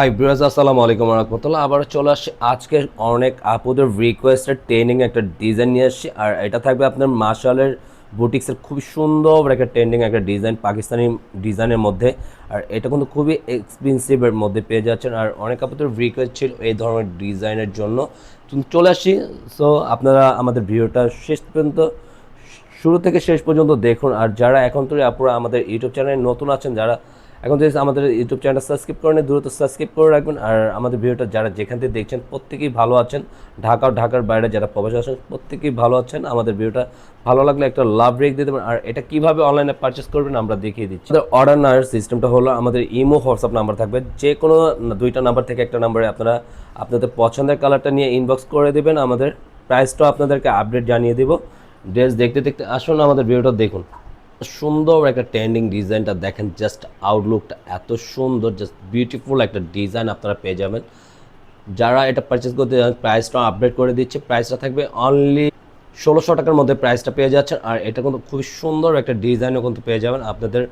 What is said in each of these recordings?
High ব্রাজ, আসসালামু আলাইকুম রহমতুল্লাহ। আবার চলে আসছি আজকে অনেক আপুদের রিকোয়েস্টেড ট্রেনিং একটা ডিজাইন নিয়ে আসছি। আর এটা থাকবে আপনার মাশালের বুটিক্সের খুবই সুন্দর একটা ট্রেন্ডিং একটা ডিজাইন, পাকিস্তানি ডিজাইনের মধ্যে। আর এটা কিন্তু খুবই এক্সপেন্সিভের মধ্যে পেয়ে যাচ্ছেন। আর অনেক আপুদের রিকোয়েস্ট ছিল এই ধরনের ডিজাইনের জন্য, তুমি চলে আসছি। সো আপনারা আমাদের ভিডিওটা শেষ পর্যন্ত, শুরু থেকে শেষ পর্যন্ত দেখুন। আর যারা এখন তো আপুরা আমাদের ইউটিউব চ্যানেলে নতুন আছেন, যারা এখন যদি আমাদের ইউটিউব চ্যানেলটা সাবস্ক্রাইব করেন, দ্রুত সাবস্ক্রাইব করে রাখবেন। আর আমাদের ভিডিওটা যারা যেখান থেকে দেখছেন প্রত্যেকেই ভালো আছেন। ঢাকার বাইরে যারা প্রবাসী আছেন প্রত্যেকেই ভালো আছেন। আমাদের ভিডিওটা ভালো লাগলে একটা লাভ রেখ দিয়ে দেবেন। আর এটা কীভাবে অনলাইনে পারচেস করবেন আমরা দেখিয়ে দিচ্ছি। আমাদের অর্ডার নেওয়ার সিস্টেমটা হলো, আমাদের ইমো হোয়াটসঅ্যাপ নাম্বার থাকবে, যে কোনো দুইটা নাম্বার থেকে একটা নাম্বারে আপনারা আপনাদের পছন্দের কালারটা নিয়ে ইনবক্স করে দেবেন। আমাদের প্রাইসটাও আপনাদেরকে আপডেট জানিয়ে দেবো। ড্রেস দেখতে দেখতে আসুন, আমাদের ভিডিওটা দেখুন। সুন্দর একটা ট্রেন্ডিং ডিজাইনটা দেখেন, জাস্ট আউটলুকটা এত সুন্দর, জাস্ট বিউটিফুল একটা ডিজাইন আপনারা পেয়ে যাবেন। যারা এটা পারচেস করতে যান, প্রাইসটা আপডেট করে দিচ্ছে। প্রাইসটা থাকবে অনলি 1600 টাকার মধ্যে প্রাইসটা পেয়ে যাচ্ছেন। আর এটা কিন্তু খুবই সুন্দর একটা ডিজাইনও কিন্তু পেয়ে যাবেন। আপনাদের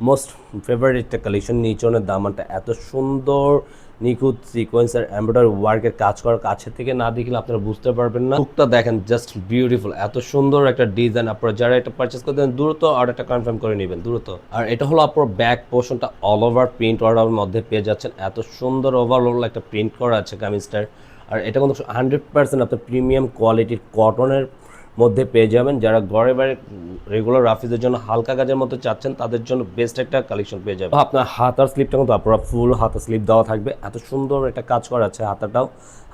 মোস্ট ফেভারিট একটা কালেকশন, নিচনের দামানটা এত সুন্দর নিখুঁত সিকোয়েন্সের এমব্রয়ডারি ওয়ার্কের কাজ করার, কাছে থেকে না দেখলে আপনারা বুঝতে পারবেন না। লুকটা দেখেন, জাস্ট বিউটিফুল, এত সুন্দর একটা ডিজাইন। আপনারা যারা এটা পারচেস করতেন দ্রুত অর্ডারটা কনফার্ম করে নেবেন দ্রুত। আর এটা হলো আপনার ব্যাক পোর্শনটা অল ওভার প্রিন্ট অর্ডারের মধ্যে পেয়ে যাচ্ছেন। এত সুন্দর ওভারঅল একটা প্রিন্ট করা আছে কামিজটার। আর এটা কিন্তু 100% আপনার প্রিমিয়াম কোয়ালিটির কটনের মধ্যে পেয়ে যাবেন। যারা ঘরে বাইরে রেগুলার রাফিজের জন্য হালকা কাজের মধ্যে চাচ্ছেন তাদের জন্য বেস্ট একটা কালেকশন পেয়ে যাবেন। আপনার হাতার স্লিপটা কিন্তু আপনারা ফুল হাতার স্লিপ দেওয়া থাকবে, এত সুন্দর একটা কাজ করা আছে।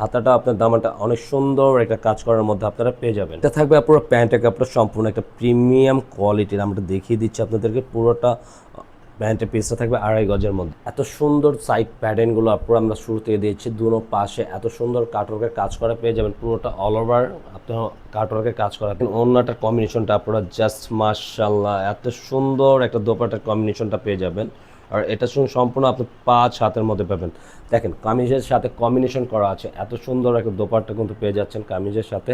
হাতাটাও আপনার দামানটা অনেক সুন্দর একটা কাজ করার মধ্যে আপনারা পেয়ে যাবেন। এটা থাকবে পুরো প্যান্টের কাপড় সম্পূর্ণ একটা প্রিমিয়াম কোয়ালিটির। আমরা দেখিয়ে দিচ্ছি আপনাদেরকে, পুরোটা প্যান্টের পিসটা থাকবে 2.5 গজের মধ্যে। এত সুন্দর সাইড প্যাটার্নগুলো আপনারা আমরা শুরু থেকে দিয়েছি, দুনো পাশে এত সুন্দর কাটওয়ার্কের কাজ করা পেয়ে যাবেন। পুরোটা অল ওভার আপনার কাটওয়ার্কের কাজ করা। ওড়নাটার কম্বিনেশনটা আপনারা জাস্ট মাশাআল্লাহ, এত সুন্দর একটা দোপাট্টার কম্বিনেশনটা পেয়ে যাবেন। আর এটা সম্পূর্ণ আপনি 5 হাতের মধ্যে পাবেন। দেখেন কামিজের সাথে কম্বিনেশন করা আছে, এত সুন্দর একটা দোপাট্টা কিন্তু পেয়ে যাচ্ছেন কামিজের সাথে।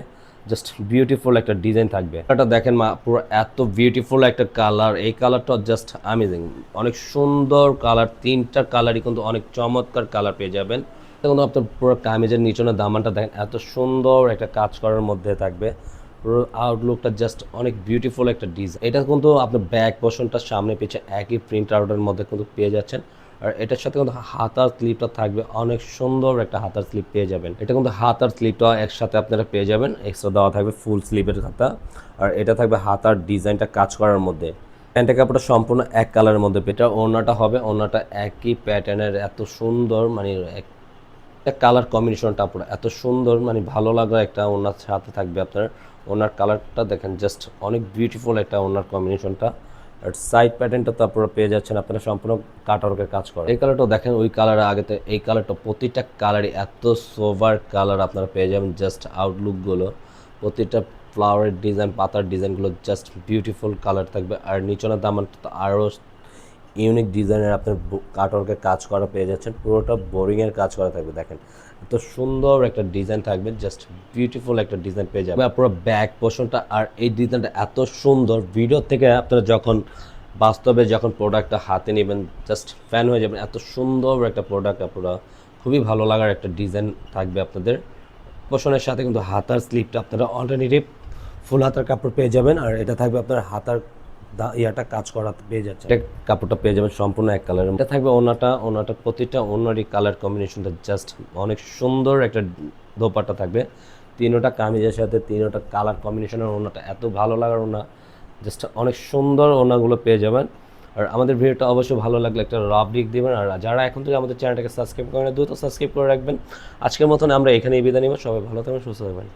জাস্ট বিউটিফুল একটা ডিজাইন থাকবে। এটা দেখেন পুরো এত বিউটিফুল একটা কালার, এই কালারটা জাস্ট অ্যামেজিং, অনেক সুন্দর কালার। তিনটা কালারই কিন্তু অনেক চমৎকার কালার পেয়ে যাবেন। কিন্তু আপনার পুরো কামিজের নিচনের দামানটা দেখেন, এত সুন্দর একটা কাজ করার মধ্যে থাকবে। পুরো আউটলুকটা জাস্ট অনেক বিউটিফুল একটা ডিজাইন। এটা কিন্তু আপনার ব্যাক পোর্শনটা সামনে পিছে একই প্রিন্ট আউটের মধ্যে কিন্তু পেয়ে যাচ্ছেন। আর এটার সাথে কিন্তু হাতার স্লিপটা থাকবে, অনেক সুন্দর একটা হাতার স্লিপ পেয়ে যাবেন। এটা কিন্তু হাতার স্লিপটা একসাথে আপনারা পেয়ে যাবেন, এক্সট্রা দেওয়া থাকবে ফুল স্লিপের হাতা। আর এটা থাকবে হাতার ডিজাইনটা কাজ করার মধ্যে। প্যান্টের কাপড়টা সম্পূর্ণ এক কালারের মধ্যে। এটা ওড়নাটা হবে, ওড়নাটা একই প্যাটার্নের, এত সুন্দর মানে একটা কালার কম্বিনেশনটা পুরো এত সুন্দর, মানে ভালো লাগা একটা ওড়নার সাথে থাকবে আপনার। ওড়নার কালারটা দেখেন, জাস্ট অনেক বিউটিফুল একটা ওড়নার কম্বিনেশনটা। আর সাইড প্যাটার্নটা তো আপনারা পেয়ে যাচ্ছেন, আপনারা সম্পূর্ণ কাটওয়ার্কের কাজ করে। এই কালারটা দেখেন, ওই কালারের আগেতে এই কালারটা, প্রতিটা কালারই এত সোভার কালার আপনারা পেয়ে যাবেন। জাস্ট আউটলুকগুলো, প্রতিটা ফ্লাওয়ারের ডিজাইন, পাতার ডিজাইনগুলো জাস্ট বিউটিফুল কালার থাকবে। আর নিচনের দামানটা তো আরও ইউনিক ডিজাইনের আপনার কাটওয়ার্কের কাজ করা পেয়ে যাচ্ছেন। পুরোটা বোরিংয়ের কাজ করা থাকবে। দেখেন এত সুন্দর একটা ডিজাইন থাকবে, জাস্ট বিউটিফুল একটা ডিজাইন পেয়ে যাবে পুরো ব্যাক পোর্শনটা। আর এই ডিজাইনটা এত সুন্দর, ভিডিও থেকে আপনারা যখন বাস্তবে যখন প্রোডাক্টটা হাতে নেবেন জাস্ট ফ্যান হয়ে যাবেন। এত সুন্দর একটা প্রোডাক্ট, পুরো খুবই ভালো লাগার একটা ডিজাইন থাকবে আপনাদের। পোর্শনের সাথে কিন্তু হাতার স্লিপটা আপনারা অল্টারনেটিভ ফুল হাতার কাপড় পেয়ে যাবেন। আর এটা থাকবে আপনার হাতার ইয়াটা কাজ করা পেয়ে যাচ্ছে, এটা কাপড়টা পেয়ে যাবেন সম্পূর্ণ এক কালারের। এটা থাকবে ওনাটা প্রতিটা ওনারই কালার কম্বিনেশনটা জাস্ট অনেক সুন্দর একটা দোপাট্টা থাকবে। তিনোটা কামিজের সাথে তিনোটা কালার কম্বিনেশনের ওনাটা এত ভালো লাগার ওনা, জাস্ট অনেক সুন্দর ওনাগুলো পেয়ে যাবেন। আর আমাদের ভিডিওটা অবশ্যই ভালো লাগলে একটা লাভ লিখ দেবেন। আর যারা এখন থেকে আমাদের চ্যানেলটাকে সাবস্ক্রাইব করেন দ্রুত সাবস্ক্রাইব করে রাখবেন। আজকের মতন আমরা এখানেই বিদায় নিব। সবাই ভালো থাকবেন, সুস্থ থাকবেন।